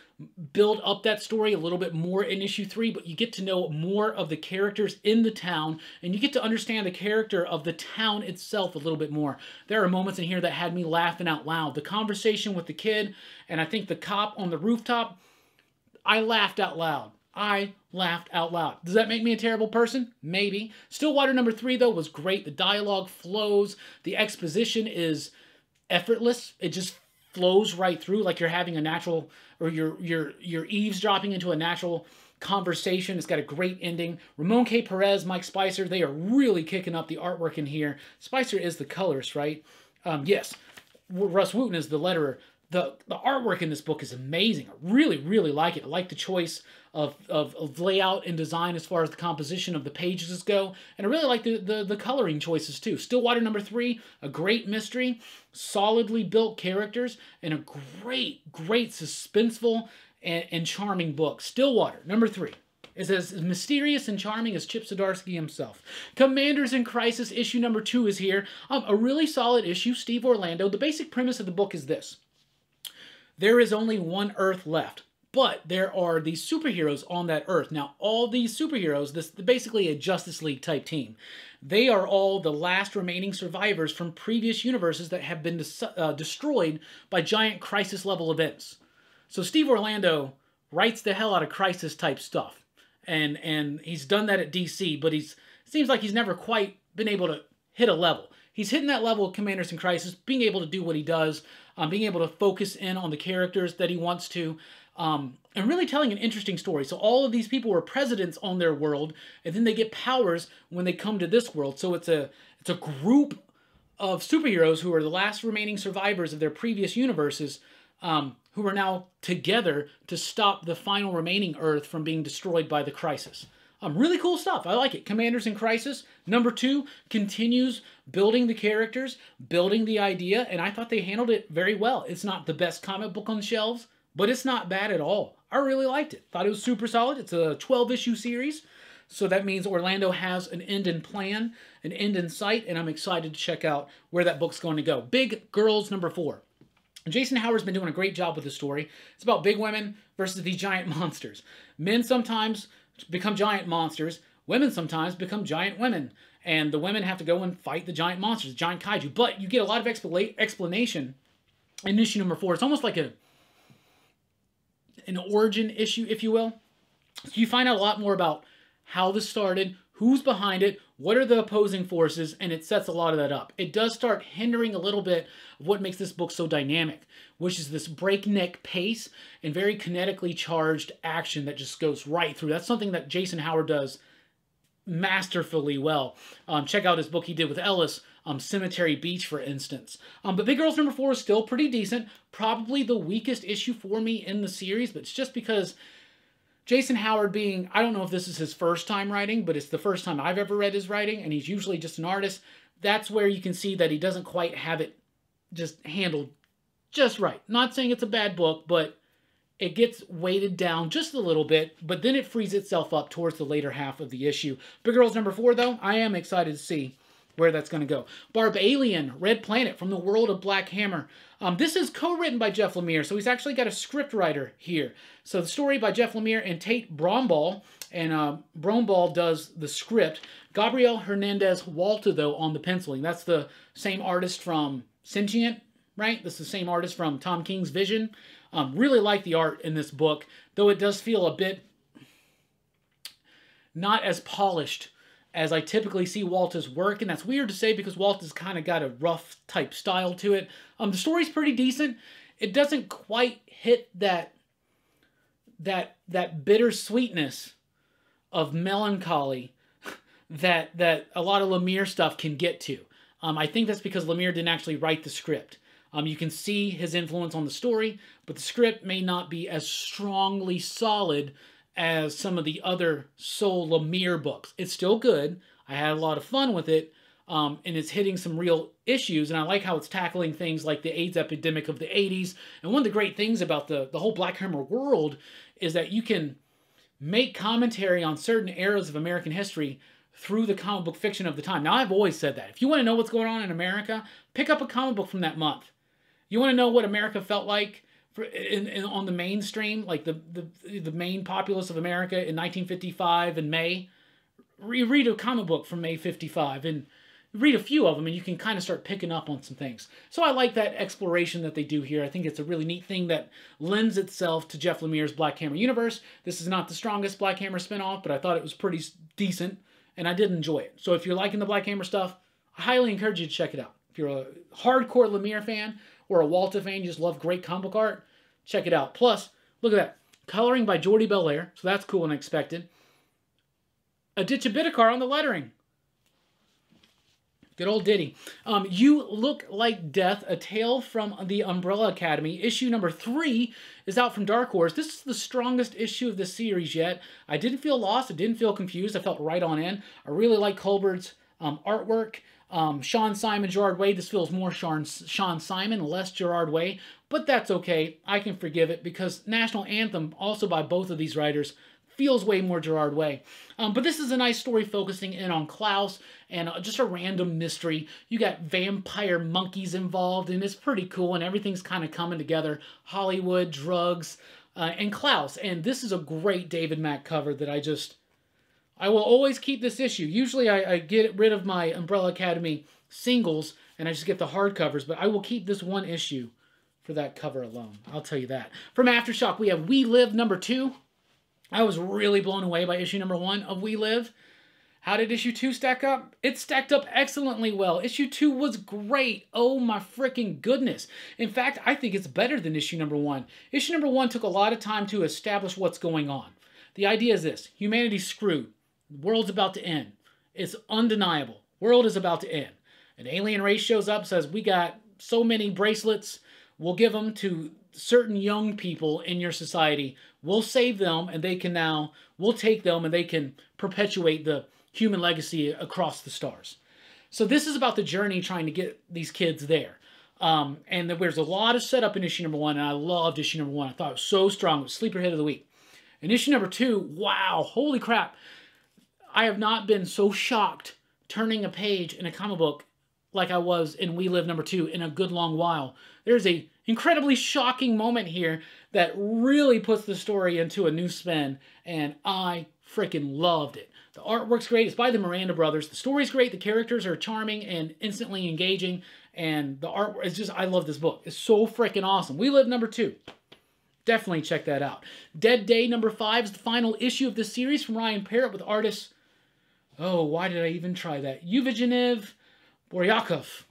build up that story a little bit more in issue 3, but you get to know more of the characters in the town, and you get to understand the character of the town itself a little bit more. There are moments in here that had me laughing out loud. The conversation with the kid, and I think the cop on the rooftop, I laughed out loud. I laughed out loud. Does that make me a terrible person? Maybe. Stillwater number 3, though, was great. The dialogue flows. The exposition is effortless. It just flows right through like you're having a natural, or you're eavesdropping into a natural conversation. It's got a great ending. Ramon K. Perez, Mike Spicer, they are really kicking up the artwork in here. Spicer is the colorist, right? Yes. Russ Wooten is the letterer. The artwork in this book is amazing. I really, really like it. I like the choice of layout and design as far as the composition of the pages go. And I really like the coloring choices too. Stillwater #3, a great mystery, solidly built characters, and a great, great suspenseful and charming book. Stillwater #3 is as mysterious and charming as Chip Zdarsky himself. Commanders in Crisis issue #2 is here. A really solid issue. Steve Orlando. The basic premise of the book is this. There is only one Earth left, but there are these superheroes on that Earth. Now, all these superheroes, this basically a Justice League type team. They are all the last remaining survivors from previous universes that have been destroyed by giant crisis level events. So Steve Orlando writes the hell out of crisis type stuff. And he's done that at DC, but seems like he's never quite been able to hit a level. He's hitting that level of Commanders in Crisis, being able to do what he does, being able to focus in on the characters that he wants to, and really telling an interesting story. So all of these people were presidents on their world, and then they get powers when they come to this world. So it's a group of superheroes who are the last remaining survivors of their previous universes, who are now together to stop the final remaining Earth from being destroyed by the crisis. Really cool stuff. I like it. Commanders in Crisis #2 continues building the characters, building the idea, and I thought they handled it very well. It's not the best comic book on the shelves, but it's not bad at all. I really liked it. Thought it was super solid. It's a 12-issue series, so that means Orlando has an end in plan, an end in sight, and I'm excited to check out where that book's going to go. Big Girls #4. Jason Howard's been doing a great job with the story. It's about big women versus these giant monsters. Men sometimes become giant monsters. Women sometimes become giant women. And the women have to go and fight the giant monsters, giant kaiju. But you get a lot of explanation in issue #4. It's almost like an origin issue, if you will. So you find out a lot more about how this started, who's behind it, what are the opposing forces, and it sets a lot of that up. It does start hindering a little bit of what makes this book so dynamic, which is this breakneck pace and very kinetically charged action that just goes right through. That's something that Jason Howard does masterfully well. Check out his book he did with Ellis, Cemetery Beach, for instance. But Big Girls #4 is still pretty decent. Probably the weakest issue for me in the series, but it's just because Jason Howard being, I don't know if this is his first time writing, but it's the first time I've ever read his writing, and he's usually just an artist. That's where you can see that he doesn't quite have it just handled just right. Not saying it's a bad book, but it gets weighted down just a little bit, but then it frees itself up towards the later half of the issue. Big Girls #4, though, I am excited to see where that's going to go. Barb Alien, Red Planet, from the world of Black Hammer. This is co-written by Jeff Lemire, so he's actually got a script writer here. So the story by Jeff Lemire and Tate Bromball, and Bromball does the script. Gabriel Hernandez Walta, though, on the penciling. That's the same artist from Sentient, right? This is the same artist from Tom King's Vision. Really like the art in this book, though it does feel a bit not as polished as I typically see Walta's work, and that's weird to say because Walta's kind of got a rough type style to it. The story's pretty decent. It doesn't quite hit that bittersweetness of melancholy that a lot of Lemire stuff can get to. I think that's because Lemire didn't actually write the script. You can see his influence on the story, but the script may not be as strongly solid as some of the other Soul Lemire books. It's still good. I had a lot of fun with it, and it's hitting some real issues, and I like how it's tackling things like the AIDS epidemic of the 80s. And one of the great things about the whole Black Hammer world is that you can make commentary on certain eras of American history through the comic book fiction of the time. Now, I've always said that. If you want to know what's going on in America, pick up a comic book from that month. You want to know what America felt like on the mainstream, like the main populace of America in 1955 in May? Read a comic book from May 55 and read a few of them, and you can kind of start picking up on some things. So I like that exploration that they do here. I think it's a really neat thing that lends itself to Jeff Lemire's Black Hammer universe. This is not the strongest Black Hammer spinoff, but I thought it was pretty decent, and I did enjoy it. So if you're liking the Black Hammer stuff, I highly encourage you to check it out. If you're a hardcore Lemire fan or a Walta fan, you just love great comic book art, check it out. Plus, look at that. Coloring by Jordi Belair, so that's cool and expected. Aditya Bidikar on the lettering. Good old Diddy. You Look Like Death, A Tale from the Umbrella Academy. Issue number 3 is out from Dark Horse. This is the strongest issue of the series yet. I didn't feel lost. I didn't feel confused. I felt right on in. I really like Colbert's artwork. Sean Simon, Gerard Way. This feels more Sean Simon, less Gerard Way. But that's okay. I can forgive it because National Anthem, also by both of these writers, feels way more Gerard Way. But this is a nice story focusing in on Klaus and just a random mystery. You got vampire monkeys involved, and it's pretty cool, and everything's kind of coming together. Hollywood, drugs, and Klaus. And this is a great David Mack cover that I will always keep this issue. Usually I get rid of my Umbrella Academy singles, and I just get the hardcovers, but I will keep this one issue for that cover alone. I'll tell you that. From Aftershock, we have We Live number 2. I was really blown away by issue number 1 of We Live. How did issue 2 stack up? It stacked up excellently well. Issue 2 was great. Oh my freaking goodness. In fact, I think it's better than issue number 1. Issue number 1 took a lot of time to establish what's going on. The idea is this. Humanity's screwed. The world's about to end. It's undeniable. World is about to end. An alien race shows up, says, we got so many bracelets. We'll give them to certain young people in your society. We'll save them, and they can now, we'll take them, and they can perpetuate the human legacy across the stars. So this is about the journey trying to get these kids there. And there's a lot of setup in issue number 1, and I loved issue number 1. I thought it was so strong. It was sleeper hit of the week. In issue number 2, wow, holy crap. I have not been so shocked turning a page in a comic book like I was in We Live number 2 in a good long while. There's a incredibly shocking moment here that really puts the story into a new spin, and I freaking loved it. The artwork's great. It's by the Miranda brothers. The story's great. The characters are charming and instantly engaging, and the art is just, I love this book. It's so freaking awesome. We Live number 2. Definitely check that out. Dead Day number 5 is the final issue of this series from Ryan Parrott with artists, oh, why did I even try that? Yevgeny Boryakov.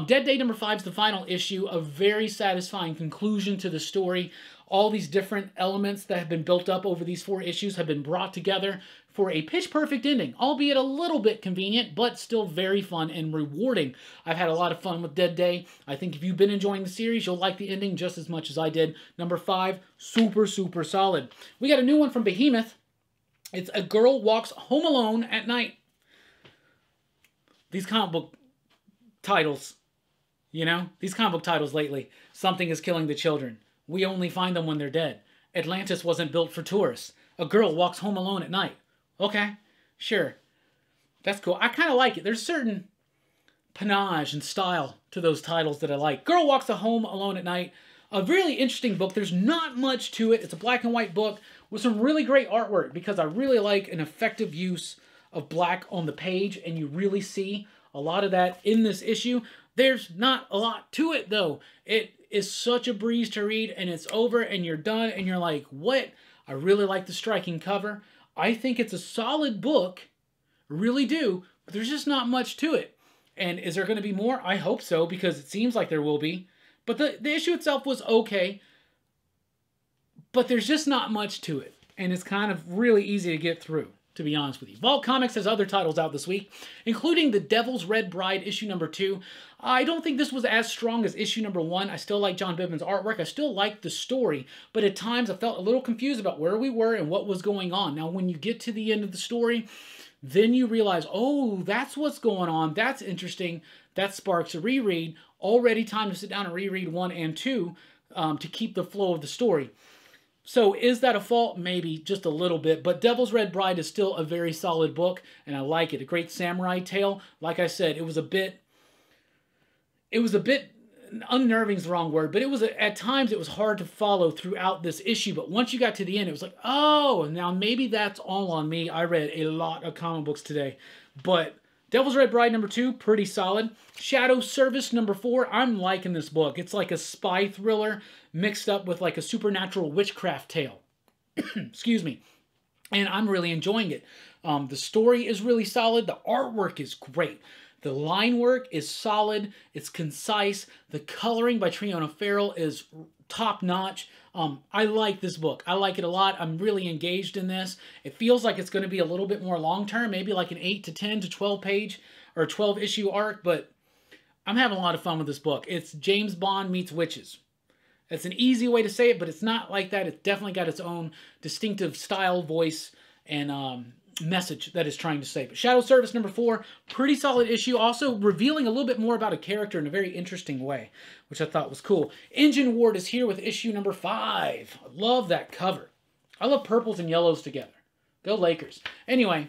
Dead Day number 5 is the final issue, a very satisfying conclusion to the story. All these different elements that have been built up over these 4 issues have been brought together for a pitch-perfect ending, albeit a little bit convenient, but still very fun and rewarding. I've had a lot of fun with Dead Day. I think if you've been enjoying the series, you'll like the ending just as much as I did. Number 5, super, super solid. We got a new one from Behemoth. It's A Girl Walks Home Alone at Night. These comic book titles, you know? These comic book titles lately. Something is killing the children. We only find them when they're dead. Atlantis wasn't built for tourists. A girl walks home alone at night. Okay, sure. That's cool. I kind of like it. There's certain panache and style to those titles that I like. Girl Walks Home Alone at Night. A really interesting book. There's not much to it. It's a black and white book with some really great artwork because I really like an effective use of black on the page, and you really see a lot of that in this issue. There's not a lot to it, though. It is such a breeze to read, and it's over, and you're done, and you're like, what? I really like the striking cover. I think it's a solid book. Really do. But there's just not much to it. And is there going to be more? I hope so, because it seems like there will be. But the issue itself was okay. But there's just not much to it. And it's kind of really easy to get through, to be honest with you. Vault Comics has other titles out this week, including The Devil's Red Bride, issue number 2. I don't think this was as strong as issue number 1. I still like John Bibman's artwork. I still like the story, but at times I felt a little confused about where we were and what was going on. Now, when you get to the end of the story, then you realize, oh, that's what's going on. That's interesting. That sparks a reread. Already time to sit down and reread 1 and 2 to keep the flow of the story. So is that a fault? Maybe, just a little bit. But Devil's Red Bride is still a very solid book, and I like it. A great samurai tale. Like I said, it was a bit, unnerving is the wrong word, but at times it was hard to follow throughout this issue. But once you got to the end, it was like, oh, now maybe that's all on me. I read a lot of comic books today. But Devil's Red Bride number 2, pretty solid. Shadow Service number 4, I'm liking this book. It's like a spy thriller mixed up with like a supernatural witchcraft tale. Excuse me. And I'm really enjoying it. The story is really solid. The artwork is great. The line work is solid. It's concise. The coloring by Triona Farrell is top-notch. I like this book. I like it a lot. I'm really engaged in this. It feels like it's going to be a little bit more long-term, maybe like an 8 to 10 to 12 page or 12 issue arc, but I'm having a lot of fun with this book. It's James Bond meets witches. It's an easy way to say it, but it's not like that. It's definitely got its own distinctive style, voice, and message that it's trying to say. But Shadow Service number 4, pretty solid issue. Also revealing a little bit more about a character in a very interesting way, which I thought was cool. Engine Ward is here with issue number 5. I love that cover. I love purples and yellows together. Go Lakers. Anyway,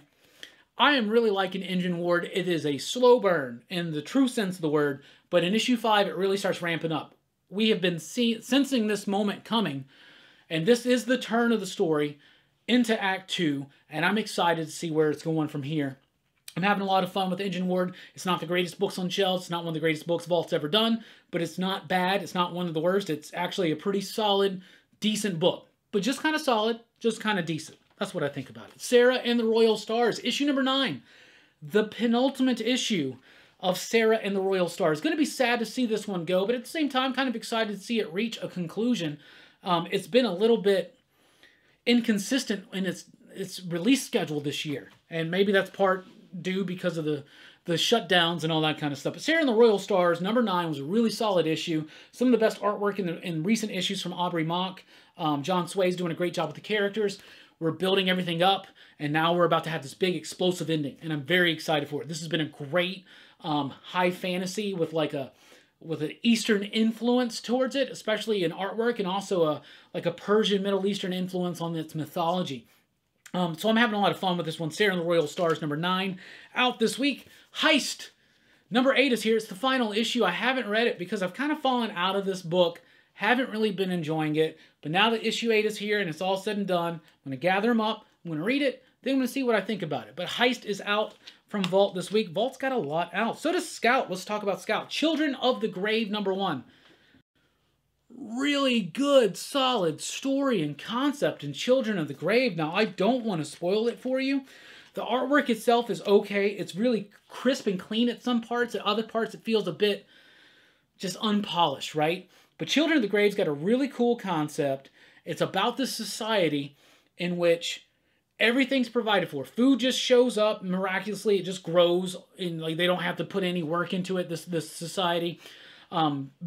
I am really liking Engine Ward. It is a slow burn in the true sense of the word, but in issue 5, it really starts ramping up. We have been sensing this moment coming, and this is the turn of the story into Act 2, and I'm excited to see where it's going from here. I'm having a lot of fun with Engine Ward. It's not the greatest books on shelves. It's not one of the greatest books Vault's ever done, but it's not bad. It's not one of the worst. It's actually a pretty solid, decent book. But just kind of solid, just kind of decent. That's what I think about it. Sarah and the Royal Stars, issue number 9. The penultimate issue of Sarah and the Royal Stars. Going to be sad to see this one go, but at the same time, kind of excited to see it reach a conclusion. It's been a little bit inconsistent in its release schedule this year, and maybe that's part due because of the shutdowns and all that kind of stuff. But Sarah and the Royal Stars, number 9, was a really solid issue. Some of the best artwork in recent issues from Aubrey Mock. John Sway's doing a great job with the characters. We're building everything up, and now we're about to have this big explosive ending, and I'm very excited for it. This has been a great high fantasy with an Eastern influence towards it, especially in artwork, and also like a Persian Middle Eastern influence on its mythology. So I'm having a lot of fun with this one. Sarah and the Royal Stars, number 9, out this week. Heist, number 8 is here. It's the final issue. I haven't read it because I've kind of fallen out of this book. Haven't really been enjoying it. But now that issue 8 is here and it's all said and done, I'm going to gather them up. I'm going to read it. Then I'm going to see what I think about it. But Heist is out from Vault this week. Vault's got a lot out. So does Scout. Let's talk about Scout. Children of the Grave, number 1. Really good, solid story and concept in Children of the Grave. Now, I don't want to spoil it for you. The artwork itself is okay. It's really crisp and clean at some parts. At other parts, it feels a bit just unpolished, right? But Children of the Grave's got a really cool concept. It's about this society in which everything's provided for. Food just shows up miraculously. It just grows. And like they don't have to put any work into it, this society.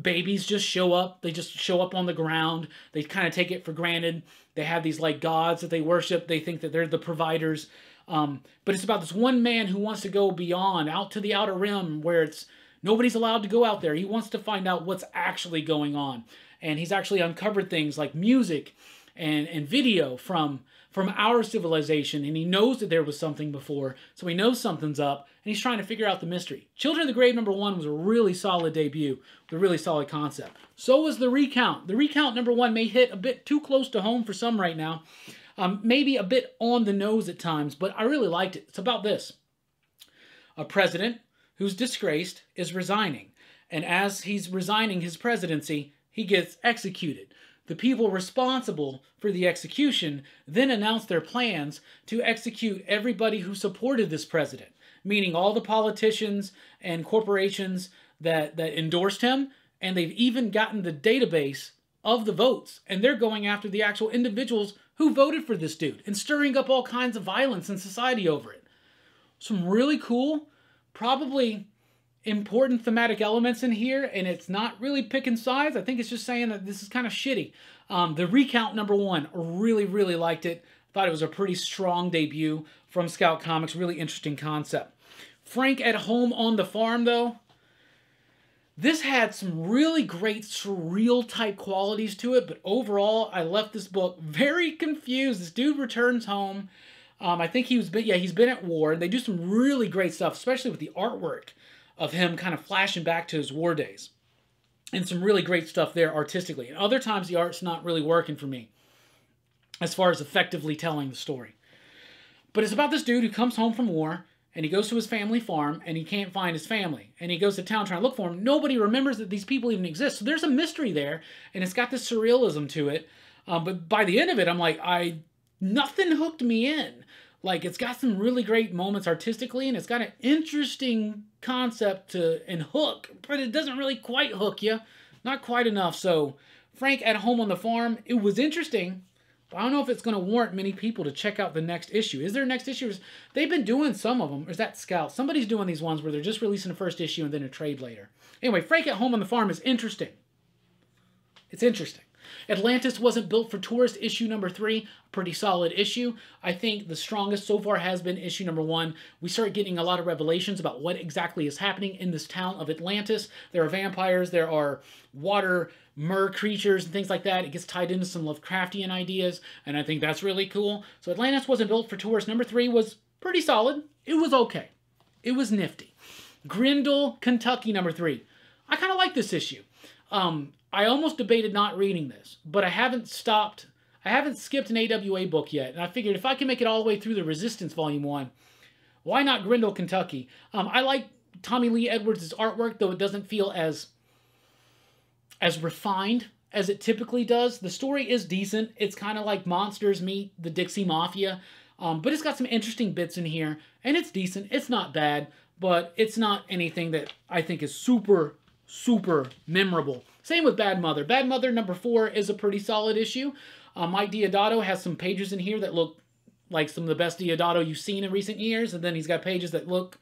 Babies just show up. They just show up on the ground. They kind of take it for granted. They have these like gods that they worship. They think that they're the providers. But it's about this one man who wants to go beyond, out to the outer rim where nobody's allowed to go out there. He wants to find out what's actually going on. And he's actually uncovered things like music and video from our civilization, and he knows that there was something before, so he knows something's up, and he's trying to figure out the mystery. Children of the Grave number 1 was a really solid debut, with a really solid concept. So was The Recount. The Recount number 1 may hit a bit too close to home for some right now, maybe a bit on the nose at times, but I really liked it. It's about this. A president who's disgraced is resigning, and as he's resigning his presidency, he gets executed. The people responsible for the execution then announce their plans to execute everybody who supported this president, meaning all the politicians and corporations that endorsed him, and they've even gotten the database of the votes, and they're going after the actual individuals who voted for this dude and stirring up all kinds of violence in society over it. Some really cool, probably important thematic elements in here, and it's not really picking sides. I think it's just saying that this is kind of shitty. The Recount number 1, really, really liked it. Thought it was a pretty strong debut from Scout Comics. Really interesting concept. Frank at Home on the Farm, though. This had some really great surreal type qualities to it, but overall, I left this book very confused. This dude returns home. I think he's been at war. They do some really great stuff, especially with the artwork of him kind of flashing back to his war days. And some really great stuff there artistically. And other times the art's not really working for me as far as effectively telling the story. But it's about this dude who comes home from war, and he goes to his family farm, and he can't find his family. And he goes to town trying to look for him. Nobody remembers that these people even exist. So there's a mystery there, and it's got this surrealism to it. But by the end of it, I'm like, nothing hooked me in. Like, it's got some really great moments artistically, and it's got an interesting concept and hook, but it doesn't really quite hook you. Not quite enough. So Frank at Home on the Farm. It was interesting, but I don't know if it's going to warrant many people to check out the next issue. Is there a next issue? They've been doing some of them. Or is that Scout? Somebody's doing these ones where they're just releasing the first issue and then a trade later. Anyway, Frank at Home on the Farm is interesting. It's interesting. Atlantis Wasn't Built for Tourists, issue number 3. Pretty solid issue. I think the strongest so far has been issue number 1. We start getting a lot of revelations about what exactly is happening in this town of Atlantis. There are vampires, there are water mer creatures and things like that. It gets tied into some Lovecraftian ideas, and I think that's really cool. So Atlantis Wasn't Built for Tourists number 3 was pretty solid. It was okay. It was nifty. Grindel, Kentucky number 3. I kind of like this issue. I almost debated not reading this, but I haven't skipped an AWA book yet, and I figured if I can make it all the way through the Resistance Volume 1, why not Grindel, Kentucky? I like Tommy Lee Edwards' artwork, though it doesn't feel as refined as it typically does. The story is decent. It's kind of like Monsters meet the Dixie Mafia, but it's got some interesting bits in here, and it's decent. It's not bad, but it's not anything that I think is super, super memorable. Same with Bad Mother. Bad Mother number 4 is a pretty solid issue. Mike Deodato has some pages in here that look like some of the best Deodato you've seen in recent years, and then he's got pages that look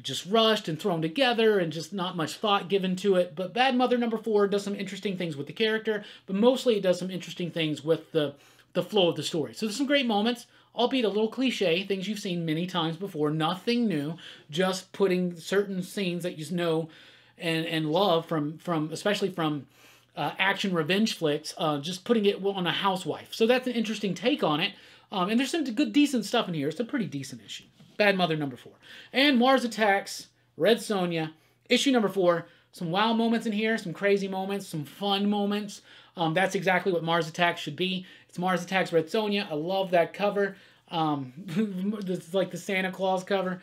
just rushed and thrown together and just not much thought given to it. But Bad Mother number 4 does some interesting things with the character, but mostly it does some interesting things with the flow of the story. So there's some great moments, albeit a little cliche, things you've seen many times before, nothing new, just putting certain scenes that you know and love from especially from action revenge flicks, just putting it on a housewife. So that's an interesting take on it. And there's some good, decent stuff in here. It's a pretty decent issue. Bad Mother number 4. And Mars Attacks, Red Sonja, issue number 4. Some wow moments in here, some crazy moments, some fun moments. That's exactly what Mars Attacks should be. It's Mars Attacks, Red Sonja. I love that cover. It's like the Santa Claus cover.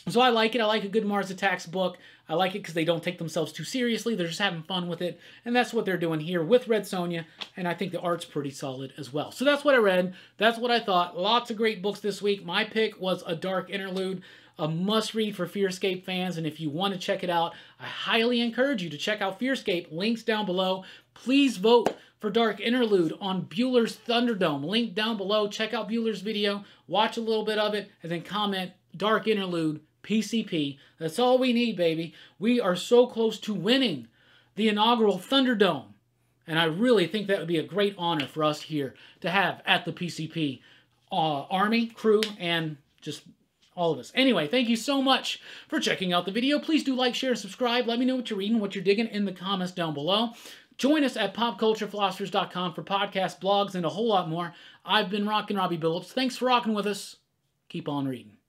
So I like it. I like a good Mars Attacks book. I like it because they don't take themselves too seriously. They're just having fun with it. And that's what they're doing here with Red Sonja. And I think the art's pretty solid as well. So that's what I read. That's what I thought. Lots of great books this week. My pick was A Dark Interlude, a must-read for Fearscape fans. And if you want to check it out, I highly encourage you to check out Fearscape. Links down below. Please vote for Dark Interlude on Bueller's Thunderdome. Link down below. Check out Bueller's video. Watch a little bit of it. And then comment Dark Interlude PCP. That's all we need, baby. We are so close to winning the inaugural Thunderdome. And I really think that would be a great honor for us here to have at the PCP Army, crew, and just all of us. Anyway, thank you so much for checking out the video. Please do like, share, and subscribe. Let me know what you're reading, what you're digging in the comments down below. Join us at popculturephilosophers.com for podcasts, blogs, and a whole lot more. I've been Rockin' Robbie Billups. Thanks for rocking with us. Keep on reading.